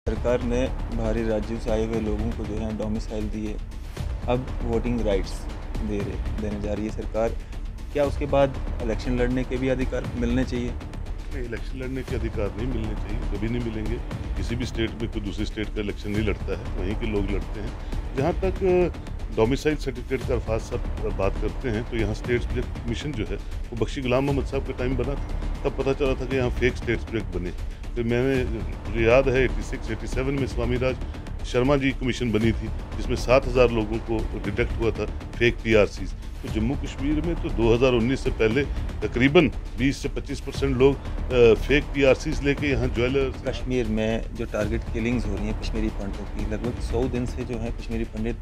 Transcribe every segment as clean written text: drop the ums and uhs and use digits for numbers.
सरकार ने बाहरी राज्यों से आए हुए लोगों को जो है डोमिसाइल दिए, अब वोटिंग राइट्स देने जा रही है सरकार। क्या उसके बाद इलेक्शन लड़ने के भी अधिकार मिलने चाहिए? नहीं, इलेक्शन लड़ने के अधिकार नहीं मिलने चाहिए, कभी नहीं मिलेंगे। किसी भी स्टेट में कोई दूसरी स्टेट का इलेक्शन नहीं लड़ता है, वहीं के लोग लड़ते हैं। जहाँ तक डोमिसाइल सर्टिफिकेट का अल्फाज सब बात करते हैं, तो यहाँ स्टेट्स प्रोजेक्ट कमीशन जो है, वो बख्शी गुलाम मोहम्मद साहब के टाइम बना था। तब पता चला था कि यहाँ फेक स्टेट्स प्रोजेक्ट बने। फिर मुझे याद है 86, 87 में स्वामी राज शर्मा जी कमीशन बनी थी, जिसमें 7,000 लोगों को डिटेक्ट हुआ था फेक पीआरसीज़। तो जम्मू कश्मीर में तो 2019 से पहले तकरीबन 20 से 25% लोग फेक पीआरसीज़ लेके यहाँ ज्वेलर्स कश्मीर में जो टारगेट किलिंग्स हो रही हैं कश्मीरी पंडितों की, लगभग 100 दिन से जो है कश्मीरी पंडित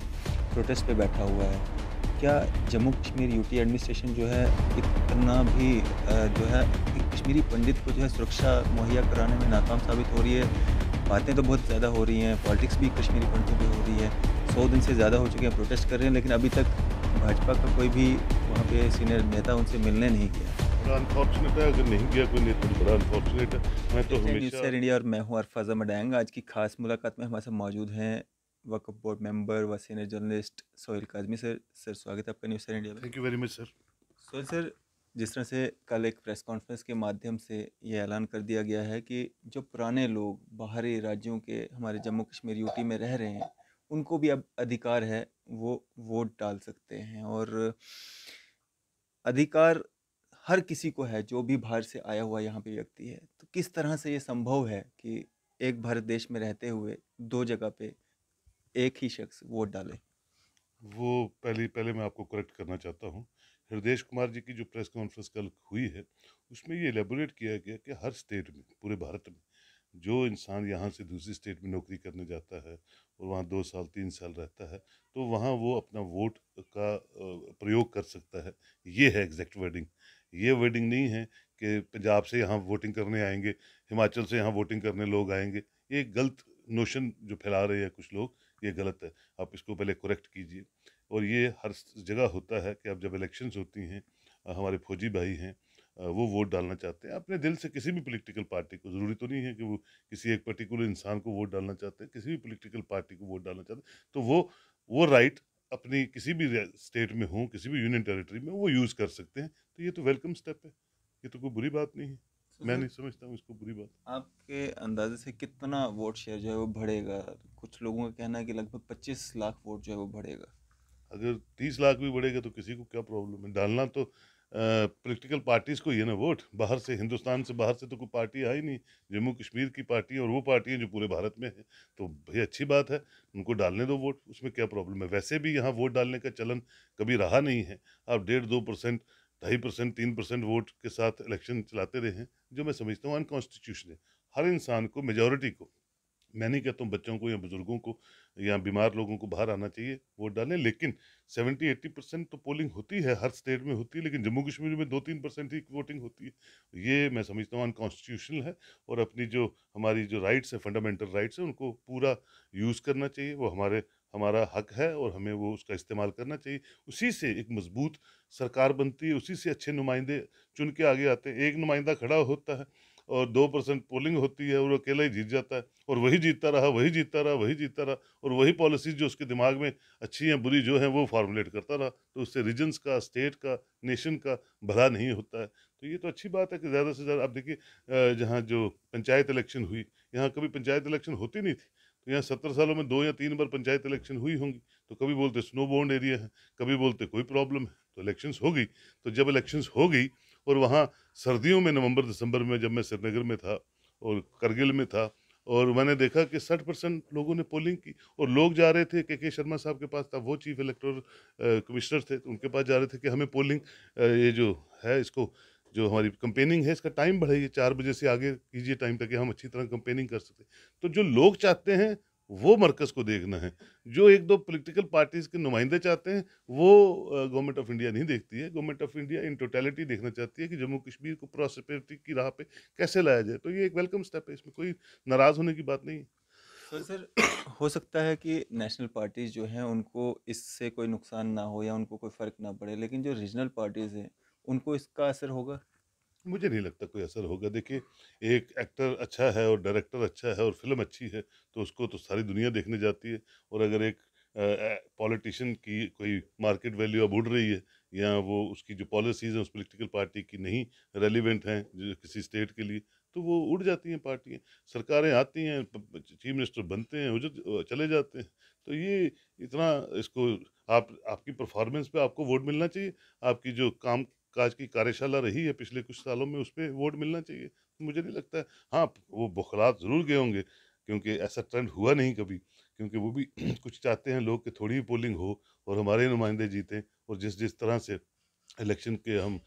प्रोटेस्ट पे बैठा हुआ है। क्या जम्मू कश्मीर यूटी एडमिनिस्ट्रेशन जो है इतना भी जो है एक कश्मीरी पंडित को जो है सुरक्षा मुहैया कराने में नाकाम साबित हो रही है? बातें तो बहुत ज़्यादा हो रही हैं, पॉलिटिक्स भी कश्मीरी पंडितों पे हो रही है। 100 दिन से ज़्यादा हो चुके हैं, प्रोटेस्ट कर रहे हैं, लेकिन अभी तक भाजपा का कोई भी वहाँ पे सीनियर नेता उनसे मिलने नहीं गया। बड़ा अनफॉर्चुनेट है, अगर नहीं गया कोई नेता तो बड़ा अनफॉर्चुनेट है। मैं तो न्यूज़ हमेशा सर इंडिया और मैं हूँ अरफाज़ा मडैंग। आज की खास मुलाकात में हमारे साथ मौजूद हैं वक्फ बोर्ड मेंबर व senior journalist Sohail Kazmi sir. Sir स्वागत है आपका न्यूज़ सर इंडिया में। Thank you very much sir. Sohail sir, जिस तरह से कल एक प्रेस कॉन्फ्रेंस के माध्यम से ये ऐलान कर दिया गया है कि जो पुराने लोग बाहरी राज्यों के हमारे जम्मू कश्मीर यूटी में रह रहे हैं, उनको भी अब अधिकार है, वो वोट डाल सकते हैं। और अधिकार हर किसी को है जो भी बाहर से आया हुआ यहाँ पे व्यक्ति है। तो किस तरह से ये संभव है कि एक भारत देश में रहते हुए दो जगह पे एक ही शख्स वोट डाले? वो पहले पहले मैं आपको करेक्ट करना चाहता हूँ। हृदयेश कुमार जी की जो प्रेस कॉन्फ्रेंस कल हुई है, उसमें ये एलेबोरेट किया गया कि हर स्टेट में, पूरे भारत में, जो इंसान यहाँ से दूसरी स्टेट में नौकरी करने जाता है और वहाँ 2 साल 3 साल रहता है, तो वहाँ वो अपना वोट का प्रयोग कर सकता है। ये है एग्जैक्ट वर्डिंग। ये वर्डिंग नहीं है कि पंजाब से यहाँ वोटिंग करने आएंगे, हिमाचल से यहाँ वोटिंग करने लोग आएंगे। ये गलत नोशन जो फैला रहे हैं कुछ लोग, ये गलत है। आप इसको पहले करेक्ट कीजिए। और ये हर जगह होता है कि अब जब इलेक्शंस होती हैं, हमारे फौजी भाई हैं, वो वोट डालना चाहते हैं अपने दिल से किसी भी पॉलिटिकल पार्टी को। ज़रूरी तो नहीं है कि वो किसी एक पर्टिकुलर इंसान को वोट डालना चाहते हैं, किसी भी पॉलिटिकल पार्टी को वोट डालना चाहते हैं, तो वो राइट अपनी किसी भी स्टेट में हो, किसी भी यूनियन टेरिटरी में, वो यूज़ कर सकते हैं। तो ये तो वेलकम स्टेप है, ये तो कोई बुरी बात नहीं है। तो मैं सर, नहीं समझता हूँ इसको बुरी बात। आपके अंदाजे से कितना वोट शेयर जो है वो बढ़ेगा? कुछ लोगों का कहना है कि लगभग 25 लाख वोट जो है वो बढ़ेगा। अगर 30 लाख भी बढ़ेगा तो किसी को क्या प्रॉब्लम है? डालना तो पॉलिटिकल पार्टीज़ को ही है ना वोट। बाहर से, हिंदुस्तान से बाहर से तो कोई पार्टी आई नहीं। जम्मू कश्मीर की पार्टी है और वो पार्टी है जो पूरे भारत में है। तो भई अच्छी बात है, उनको डालने दो वोट, उसमें क्या प्रॉब्लम है? वैसे भी यहाँ वोट डालने का चलन कभी रहा नहीं है। आप डेढ़ 2%, 2.5%, 3% वोट के साथ इलेक्शन चलाते रहे हैं, जो मैं समझता हूँ अनकॉन्स्टिट्यूशनल है। हर इंसान को, मेजॉरिटी को, मैं नहीं कहता हूँ बच्चों को या बुजुर्गों को या बीमार लोगों को बाहर आना चाहिए वोट डालने, लेकिन 70-80% तो पोलिंग होती है, हर स्टेट में होती है, लेकिन जम्मू कश्मीर में 2-3% ही वोटिंग होती है। ये मैं समझता हूँ अनकॉन्स्टिट्यूशनल है। और अपनी जो हमारी जो राइट्स है, फंडामेंटल राइट्स है, उनको पूरा यूज़ करना चाहिए। वो हमारा हक है और हमें वो उसका इस्तेमाल करना चाहिए। उसी से एक मजबूत सरकार बनती है, उसी से अच्छे नुमाइंदे चुन के आगे आते हैं। एक नुमाइंदा खड़ा होता है और 2% पोलिंग होती है और वो अकेला ही जीत जाता है, और वही जीतता रहा, वही जीतता रहा, वही जीतता रहा, और वही पॉलिसीज़ जो उसके दिमाग में अच्छी या बुरी जो है वो फॉर्मुलेट करता रहा। तो उससे रीजन्स का, स्टेट का, नेशन का भला नहीं होता है। तो ये तो अच्छी बात है कि ज़्यादा से ज़्यादा, आप देखिए जहाँ जो पंचायत इलेक्शन हुई, यहाँ कभी पंचायत इलेक्शन होती नहीं थी। तो यहाँ 70 सालों में 2 या 3 बार पंचायत इलेक्शन हुई होंगी। तो कभी बोलते स्नो बाउंड एरिया है, कभी बोलते कोई प्रॉब्लम है। तो इलेक्शंस हो गई। तो जब इलेक्शंस हो गई और वहाँ सर्दियों में नवंबर दिसंबर में, जब मैं श्रीनगर में था और करगिल में था, और मैंने देखा कि 60% लोगों ने पोलिंग की, और लोग जा रहे थे के शर्मा साहब के पास था, वो चीफ इलेक्टोरल कमिश्नर थे, तो उनके पास जा रहे थे कि हमें पोलिंग ये जो है इसको, जो हमारी कंपेनिंग है, इसका टाइम बढ़ाइए, 4 बजे से आगे कीजिए टाइम, ताकि हम अच्छी तरह कंपेनिंग कर सकें। तो जो लोग चाहते हैं वो मरकज़ को देखना है। जो एक दो पॉलिटिकल पार्टीज़ के नुमाइंदे चाहते हैं, वो गवर्नमेंट ऑफ इंडिया नहीं देखती है। Government of India in totality देखना चाहती है कि जम्मू कश्मीर को प्रॉस्पेरिटी की राह पे कैसे लाया जाए। तो ये एक वेलकम स्टेप है, इसमें कोई नाराज़ होने की बात नहीं है। तो सर, हो सकता है कि नेशनल पार्टीज़ जो हैं उनको इससे कोई नुकसान ना हो या उनको कोई फ़र्क ना पड़े, लेकिन जो रीजनल पार्टीज़ हैं उनको इसका असर होगा? मुझे नहीं लगता कोई असर होगा। देखिए, एक एक्टर अच्छा है और डायरेक्टर अच्छा है और फ़िल्म अच्छी है, तो उसको तो सारी दुनिया देखने जाती है। और अगर एक पॉलिटिशियन की कोई मार्केट वैल्यू अब उड़ रही है, या वो उसकी जो पॉलिसीज़ हैं उस पॉलिटिकल पार्टी की नहीं रेलेवेंट हैं जो किसी स्टेट के लिए, तो वो उड़ जाती हैं पार्टियाँ। सरकारें आती हैं, चीफ मिनिस्टर बनते हैं, चले जाते हैं। तो ये इतना इसको आपकी परफॉर्मेंस पे आपको वोट मिलना चाहिए। आपकी जो काम काज की कार्यशाला रही है पिछले कुछ सालों में, उस पे वोट मिलना चाहिए। मुझे नहीं लगता है। हाँ, वो बौखलाहट ज़रूर गए होंगे, क्योंकि ऐसा ट्रेंड हुआ नहीं कभी। क्योंकि वो भी कुछ चाहते हैं लोग कि थोड़ी ही पोलिंग हो और हमारे नुमाइंदे जीतें। और जिस जिस तरह से इलेक्शन के हम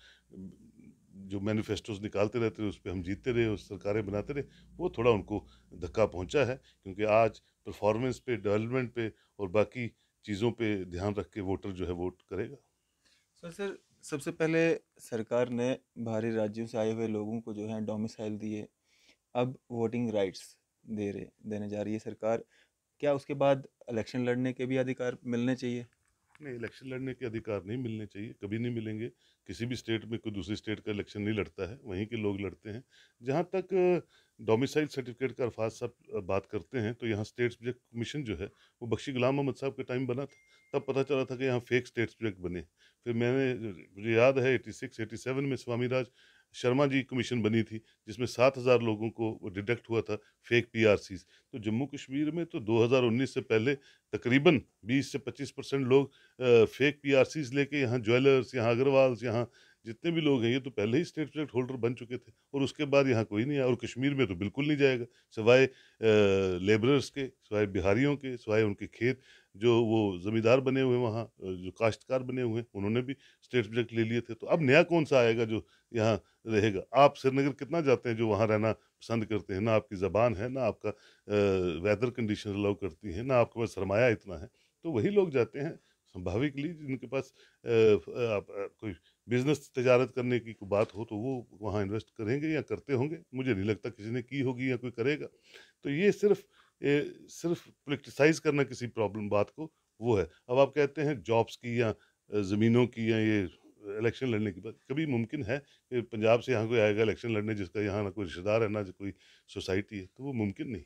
जो मैनिफेस्टोस निकालते रहते रहे, उस पे हम जीतते रहे और सरकारें बनाते रहे, वो थोड़ा उनको धक्का पहुंचा है। क्योंकि आज परफॉर्मेंस पे, डेवलपमेंट पे और बाकी चीज़ों पे ध्यान रख के वोटर जो है वोट करेगा। सर, सबसे पहले सरकार ने बाहरी राज्यों से आए हुए लोगों को जो है डोमिसाइल दिए, अब वोटिंग राइट्स देने जा रही है सरकार। क्या उसके बाद इलेक्शन लड़ने के भी अधिकार मिलने चाहिए? नहीं, इलेक्शन लड़ने के अधिकार नहीं मिलने चाहिए, कभी नहीं मिलेंगे। किसी भी स्टेट में कोई दूसरी स्टेट का इलेक्शन नहीं लड़ता है, वहीं के लोग लड़ते हैं। जहाँ तक डोमिसाइल सर्टिफिकेट का अल्फाज साहब बात करते हैं, तो यहाँ स्टेट सब्जेक्ट कमीशन जो है, वो बख्शी गुलाम मोहम्मद साहब के टाइम बना था। तब पता चला था कि यहाँ फेक स्टेट सब्जेक्ट बने। फिर मुझे याद है 86 87 में स्वामी राज शर्मा जी कमीशन बनी थी, जिसमें 7,000 लोगों को डिडक्ट हुआ था फेक पीआरसीज। तो जम्मू कश्मीर में तो 2019 से पहले तकरीबन 20 से 25% लोग फेक पीआरसीज़ लेके यहाँ ज्वेलर्स, यहाँ अग्रवाल्स, यहाँ जितने भी लोग हैं, ये तो पहले ही स्टेट सब्जेक्ट होल्डर बन चुके थे और उसके बाद यहाँ कोई नहीं आया। और कश्मीर में तो बिल्कुल नहीं जाएगा, सिवाय लेबरर्स के, सिवाय बिहारियों के, सिवाय उनके खेत जो वो ज़मींदार बने हुए हैं वहाँ, जो काश्तकार बने हुए हैं, उन्होंने भी स्टेट सब्जेक्ट ले लिए थे। तो अब नया कौन-सा आएगा जो यहाँ रहेगा? आप श्रीनगर कितना जाते हैं जो वहाँ रहना पसंद करते हैं, ना आपकी ज़बान है, ना आपका वेदर कंडीशन अलाउ करती है, ना आपके पास सरमाया इतना है। तो वही लोग जाते हैं स्वाभाविकली, जिनके पास कोई बिजनेस तजारत करने की कोई बात हो, तो वो वहाँ इन्वेस्ट करेंगे या करते होंगे। मुझे नहीं लगता किसी ने की होगी या कोई करेगा। तो ये सिर्फ पोलिटिसाइज करना किसी प्रॉब्लम बात को, वो है। अब आप कहते हैं जॉब्स की या ज़मीनों की, या ये इलेक्शन लड़ने की बात, कभी मुमकिन है कि पंजाब से यहाँ कोई आएगा इलेक्शन लड़ने जिसका यहाँ ना कोई रिश्तेदार है, ना कोई सोसाइटी है? तो वो मुमकिन नहीं।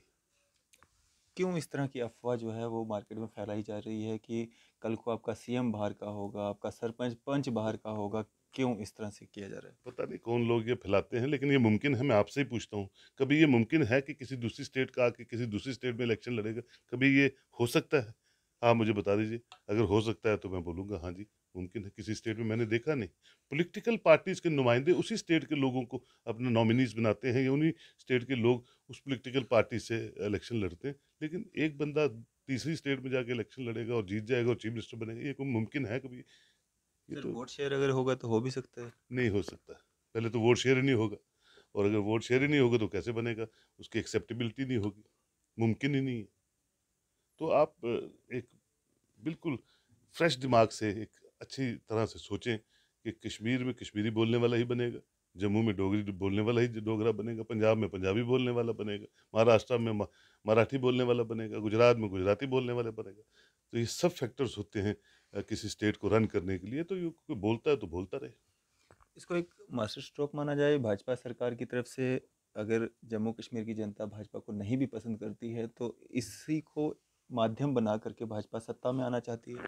क्यों इस तरह की अफ़वाह जो है वो मार्केट में फैलाई जा रही है कि कल को आपका सीएम बाहर का होगा, आपका सरपंच पंच बाहर का होगा? क्यों इस तरह से किया जा रहा है? पता नहीं कौन लोग ये फैलाते हैं, लेकिन ये मुमकिन है। मैं आपसे ही पूछता हूँ, कभी ये मुमकिन है कि किसी दूसरी स्टेट का आके किसी दूसरी स्टेट में इलेक्शन लड़ेगा? कभी ये हो सकता है? आप मुझे बता दीजिए। अगर हो सकता है तो मैं बोलूँगा हाँ जी, मुमकिन है। किसी स्टेट में मैंने देखा नहीं। पॉलिटिकल पार्टीज़ के नुमाइंदे उसी स्टेट के लोगों को अपना नॉमिनीज़ बनाते हैं, या उन्हीं स्टेट के लोग उस पॉलिटिकल पार्टी से इलेक्शन लड़ते हैं। लेकिन एक बंदा तीसरी स्टेट में जाके इलेक्शन लड़ेगा और जीत जाएगा और चीफ मिनिस्टर बनेगा, ये कोई मुमकिन है कभी? ये सर, तो वोट शेयर अगर होगा तो हो भी सकता है। नहीं हो सकता। पहले तो वोट शेयर ही नहीं होगा। और अगर वोट शेयर ही नहीं होगा तो कैसे बनेगा? उसकी एक्सेप्टेबिलिटी नहीं होगी, मुमकिन ही नहीं है। तो आप एक बिल्कुल फ्रेश दिमाग से, एक अच्छी तरह से सोचें कि कश्मीर में कश्मीरी बोलने वाला ही बनेगा, जम्मू में डोगरी बोलने वाला ही डोगरा बनेगा, पंजाब में पंजाबी बोलने वाला बनेगा, महाराष्ट्र में मराठी बोलने वाला बनेगा, गुजरात में गुजराती बोलने वाला बनेगा। तो ये सब फैक्टर्स होते हैं किसी स्टेट को रन करने के लिए। तो ये कोई बोलता है तो बोलता रहे। इसको एक मास्टर स्ट्रोक माना जाए भाजपा सरकार की तरफ से। अगर जम्मू कश्मीर की जनता भाजपा को नहीं भी पसंद करती है तो इसी को माध्यम बना करके भाजपा सत्ता में आना चाहती है।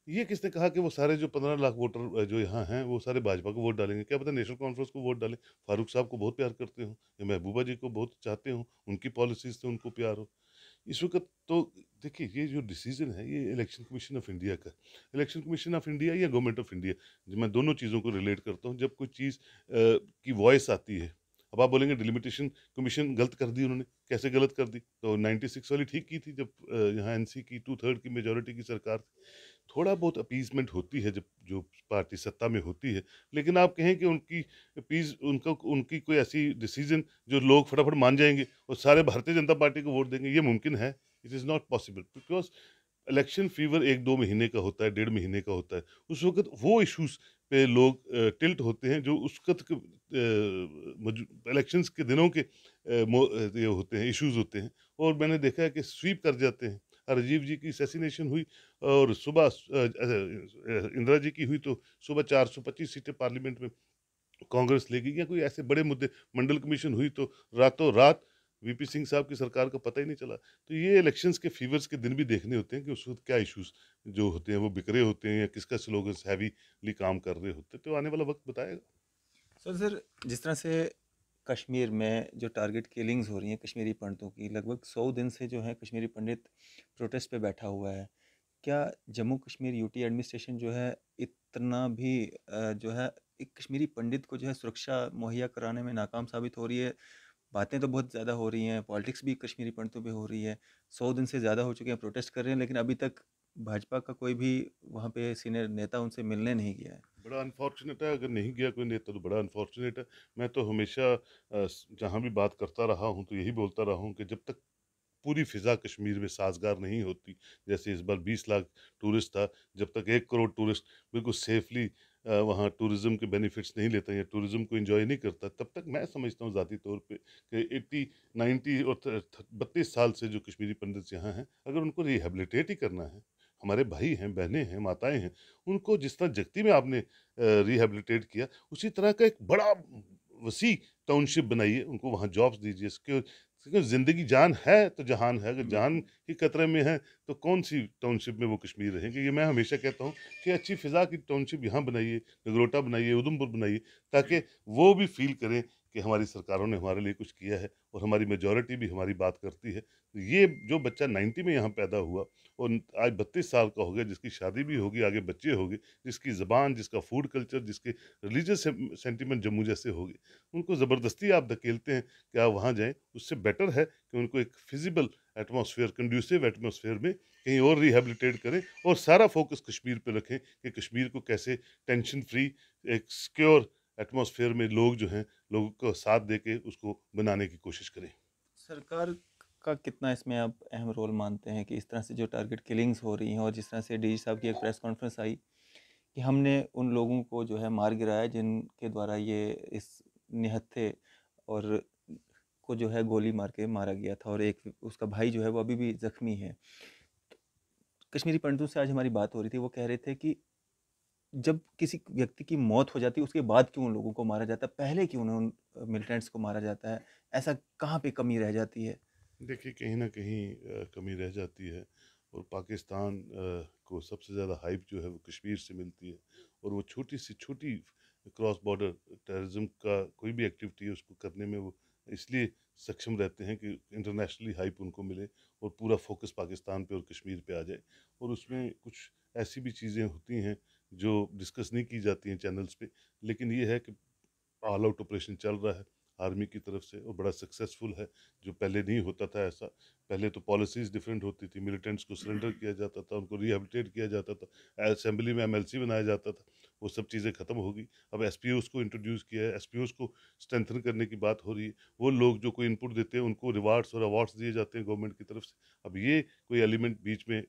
ये किसने कहा कि वो सारे जो 15 लाख वोटर जो यहाँ हैं वो सारे भाजपा को वोट डालेंगे? क्या पता नेशनल कॉन्फ्रेंस को वोट डालें, फारूक साहब को बहुत प्यार करते हो, या महबूबा जी को बहुत चाहते हो, उनकी पॉलिसीज से उनको प्यार हो। इस वक्त तो देखिए, ये जो डिसीजन है ये इलेक्शन कमीशन ऑफ इंडिया का है। इलेक्शन कमीशन ऑफ इंडिया या गवर्नमेंट ऑफ इंडिया, मैं दोनों चीज़ों को रिलेट करता हूँ। जब कोई चीज़ की वॉइस आती है, अब आप बोलेंगे डिलिमिटेशन कमीशन गलत कर दी उन्होंने। कैसे गलत कर दी? तो 96 वाली ठीक की थी, जब यहाँ एनसी की 2/3 की मेजोरिटी की सरकार थी। थोड़ा बहुत अपीसमेंट होती है जब जो पार्टी सत्ता में होती है। लेकिन आप कहें कि उनकी अपीस उनका उनकी कोई ऐसी डिसीजन जो लोग फटाफट मान जाएंगे और सारे भारतीय जनता पार्टी को वोट देंगे, ये मुमकिन है? It is not possible, because election fever 1-2 महीने का होता है, 1.5 महीने का होता है। उस वक़्त वो इश्यूज़ पे लोग टिल्ट होते हैं जो उस वक़्त के इलेक्शंस के दिनों के ये होते हैं, इश्यूज़ होते हैं। और मैंने देखा है कि स्वीप कर जाते हैं। राजीव जी की असैसिनेशन हुई और सुबह इंदिरा जी की हुई, तो सुबह 425 सीटें पार्लियामेंट में कांग्रेस लेगी, या कोई ऐसे बड़े मुद्दे, मंडल कमीशन हुई तो रातों रात वीपी सिंह साहब की सरकार का पता ही नहीं चला। तो ये इलेक्शंस के फीवर्स के दिन भी देखने होते हैं कि उस वक़्त क्या इश्यूज़ जो होते हैं वो बिखरे होते हैं, या किसका स्लोगन्स हैवीली काम कर रहे होते हैं, तो आने वाला वक़्त बताएगा। सर, जिस तरह से कश्मीर में जो टारगेट किलिंग्स हो रही हैं कश्मीरी पंडितों की, लगभग 100 दिन से जो है कश्मीरी पंडित प्रोटेस्ट पे बैठा हुआ है। क्या जम्मू कश्मीर यूटी एडमिनिस्ट्रेशन जो है इतना भी जो है एक कश्मीरी पंडित को जो है सुरक्षा मुहैया कराने में नाकाम साबित हो रही है? बातें तो बहुत ज़्यादा हो रही हैं, पॉलिटिक्स भी कश्मीरी पंडितों पे हो रही है। 100 दिन से ज़्यादा हो चुके हैं, प्रोटेस्ट कर रहे हैं, लेकिन अभी तक भाजपा का कोई भी वहाँ पे सीनियर नेता उनसे मिलने नहीं गया है। बड़ा अनफॉर्चुनेट है, अगर नहीं गया कोई नेता तो बड़ा अनफॉर्चुनेट है। मैं तो हमेशा जहाँ भी बात करता रहा हूँ तो यही बोलता रहा हूँ कि जब तक पूरी फ़िज़ा कश्मीर में साज़गार नहीं होती, जैसे इस बार 20 लाख टूरिस्ट था, जब तक 1 करोड़ टूरिस्ट बिल्कुल सेफ़ली वहाँ टूरिज़्म के बेनिफिट्स नहीं लेता या टूरिज़्म को एन्जॉय नहीं करता, तब तक मैं समझता हूँ ज़ाती तौर पे कि 80, 90 और 32 साल से जो कश्मीरी पंडित यहाँ हैं, अगर उनको रिहैबिलिटेट ही करना है, हमारे भाई हैं, बहनें हैं, माताएँ हैं, उनको जिस तरह जगती में आपने रिहैबिलिटेट किया, उसी तरह का एक बड़ा वसी टाउनशिप बनाइए, उनको वहाँ जॉब्स दीजिए। क्योंकि ज़िंदगी जान है तो जहान है, अगर जान बिल्कुल। ही खतरे में है तो कौन-सी टाउनशिप में वो कश्मीर रहेंगे। ये मैं हमेशा कहता हूँ कि अच्छी फ़िज़ा की टाउनशिप यहाँ बनाइए, नगरोटा बनाइए, उधमपुर बनाइए, ताकि वो भी फ़ील करें कि हमारी सरकारों ने हमारे लिए कुछ किया है और हमारी मेजॉरिटी भी हमारी बात करती है। तो ये जो बच्चा 90 में यहाँ पैदा हुआ और आज 32 साल का हो गया, जिसकी शादी भी होगी, आगे बच्चे होंगे, जिसकी ज़बान, जिसका फूड कल्चर, जिसके रिलीजियस सेंटिमेंट जम्मू जैसे हो गए, उनको ज़बरदस्ती आप धकेलते हैं कि आप वहाँ जाएँ। उससे बेटर है कि उनको एक फिजिबल एटमॉस्फेयर, कंड्यूसिव एटमॉस्फेयर में कहीं और रिहैबिलिटेट करें और सारा फोकस कश्मीर पे रखें कि कश्मीर को कैसे टेंशन फ्री, एक सिक्योर एटमॉस्फेयर में लोग जो हैं, लोगों को साथ दे के उसको बनाने की कोशिश करें। सरकार का कितना इसमें आप अहम रोल मानते हैं कि इस तरह से जो टारगेट किलिंग्स हो रही हैं और जिस तरह से डीजी साहब की एक प्रेस कॉन्फ्रेंस आई कि हमने उन लोगों को जो है मार गिराया जिनके द्वारा ये इस निहत्थे और को जो है गोली मार के मारा गया था, और एक उसका भाई जो है वो अभी भी जख्मी है। कश्मीरी पंडितों से आज हमारी बात हो रही थी, वो कह रहे थे कि जब किसी व्यक्ति की मौत हो जाती है उसके बाद क्यों उन लोगों को मारा जाता है, पहले क्यों उन मिलिटेंट्स को मारा जाता है? ऐसा कहाँ पे कमी रह जाती है? देखिए, कहीं न कहीं कमी रह जाती है और पाकिस्तान को सबसे ज़्यादा हाइप जो है वो कश्मीर से मिलती है, और वो छोटी से छोटी क्रॉस बॉर्डर टेररिज्म का कोई भी एक्टिविटी है उसको करने में वो इसलिए सक्षम रहते हैं कि इंटरनेशनली हाइप उनको मिले और पूरा फोकस पाकिस्तान पे और कश्मीर पे आ जाए। और उसमें कुछ ऐसी भी चीज़ें होती हैं जो डिस्कस नहीं की जाती हैं चैनल्स पे, लेकिन ये है कि ऑल आउट ऑपरेशन चल रहा है आर्मी की तरफ से और बड़ा सक्सेसफुल है, जो पहले नहीं होता था ऐसा। पहले तो पॉलिसीज़ डिफरेंट होती थी, मिलिटेंट्स को सरेंडर किया जाता था, उनको रिहैबिलिटेट किया जाता था, असेंबली में एमएलसी बनाया जाता था, वो सब चीज़ें ख़त्म हो गई। अब एसपीओज़ को इंट्रोड्यूस किया है, एसपीओज़ को स्ट्रेंथन करने की बात हो रही है। वो लोग जो कोई इनपुट देते हैं उनको रिवार्ड्स और अवार्ड्स दिए जाते हैं गवर्नमेंट की तरफ से। अब ये कोई एलिमेंट बीच में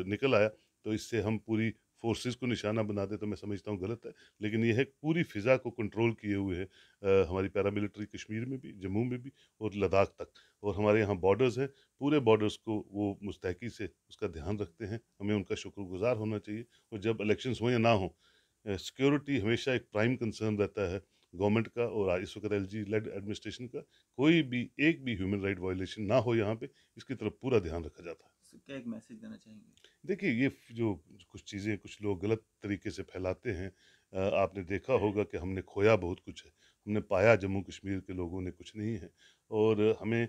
निकल आया, तो इससे हम पूरी फोर्सेस को निशाना बना दें तो मैं समझता हूँ गलत है। लेकिन ये है कि पूरी फ़िज़ा को कंट्रोल किए हुए है हमारी पैरामिलिट्री कश्मीर में भी, जम्मू में भी और लद्दाख तक। और हमारे यहाँ बॉर्डर्स हैं, पूरे बॉर्डर्स को वो मुस्तैदी से उसका ध्यान रखते हैं, हमें उनका शुक्रगुज़ार होना चाहिए। और जब इलेक्शंस हों या ना हों, सिक्योरिटी हमेशा एक प्राइम कंसर्न रहता है गवर्नमेंट का और इस वक्त एलजी लेड एडमिनिस्ट्रेशन का। कोई भी एक भी ह्यूमन राइट वायलेशन ना हो यहाँ पे, इसकी तरफ पूरा ध्यान रखा जाता है। क्या एक मैसेज देना चाहेंगे? देखिए, ये जो कुछ चीज़ें कुछ लोग गलत तरीके से फैलाते हैं, आपने देखा होगा कि हमने खोया बहुत कुछ है, हमने पाया जम्मू कश्मीर के लोगों ने कुछ नहीं है। और हमें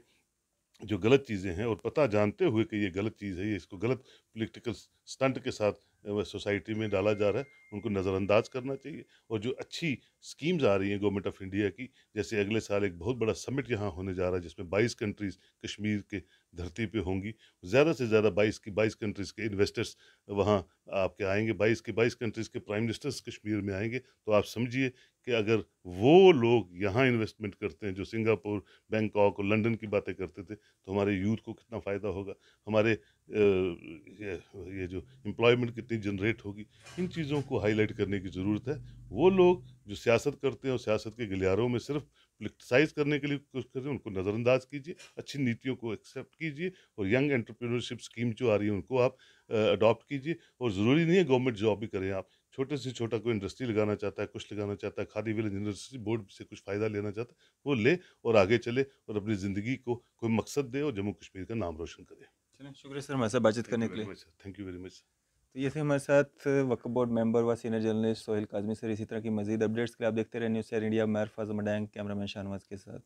जो गलत चीज़ें हैं और पता जानते हुए कि ये गलत चीज़ है, ये इसको गलत पॉलिटिकल स्टंट के साथ सोसाइटी में डाला जा रहा है, उनको नज़रअंदाज करना चाहिए। और जो अच्छी स्कीम्स आ रही हैं गवर्नमेंट ऑफ इंडिया की, जैसे अगले साल एक बहुत बड़ा समिट यहाँ होने जा रहा है जिसमें 22 कंट्रीज़ कश्मीर के धरती पे होंगी। ज़्यादा से ज़्यादा 22 की 22 कंट्रीज़ के इन्वेस्टर्स वहाँ आपके आएँगे, 22 की 22 कंट्रीज़ के प्राइम मिनिस्टर्स कश्मीर में आएँगे, तो आप समझिए कि अगर वो लोग यहाँ इन्वेस्टमेंट करते हैं, जो सिंगापुर, बैंकॉक और लंदन की बातें करते थे, तो हमारे यूथ को कितना फ़ायदा होगा, हमारे ये जो एम्प्लॉयमेंट कितनी जनरेट होगी। इन चीज़ों को हाईलाइट करने की ज़रूरत है। वो लोग जो सियासत करते हैं और सियासत के गलियारों में सिर्फ पॉलिटिसाइज़ करने के लिए कोशिश कर रहे हैं, उनको नज़रअंदाज कीजिए, अच्छी नीतियों को एक्सेप्ट कीजिए और यंग एंटरप्रेन्योरशिप स्कीम जो आ रही है उनको आप अडॉप्ट कीजिए। और ज़रूरी नहीं है गवर्नमेंट जॉब भी करें आप, छोटे से छोटा कोई इंडस्ट्री लगाना चाहता है, कुछ लगाना चाहता है, खादी विलेज इंडस्ट्री बोर्ड से कुछ फ़ायदा लेना चाहता है, वो ले और आगे चले और अपनी ज़िंदगी को कोई मकसद दे और जम्मू कश्मीर का नाम रोशन करे। चलिए शुक्रिया सर हमारे साथ बातचीत थैंक करने यू के वेरी लिए। Much, thank you very much. तो ये थे हमारे साथ वक्फ बोर्ड मेंबर व senior journalist Sohail Kazmi sir. इसी तरह की मज़ीद अपडेट्स के लिए आप देखते रहे न्यूज़ शेयर इंडिया। मैं अरफाज मडैंग, कैमरामैन शाहनवाज के साथ।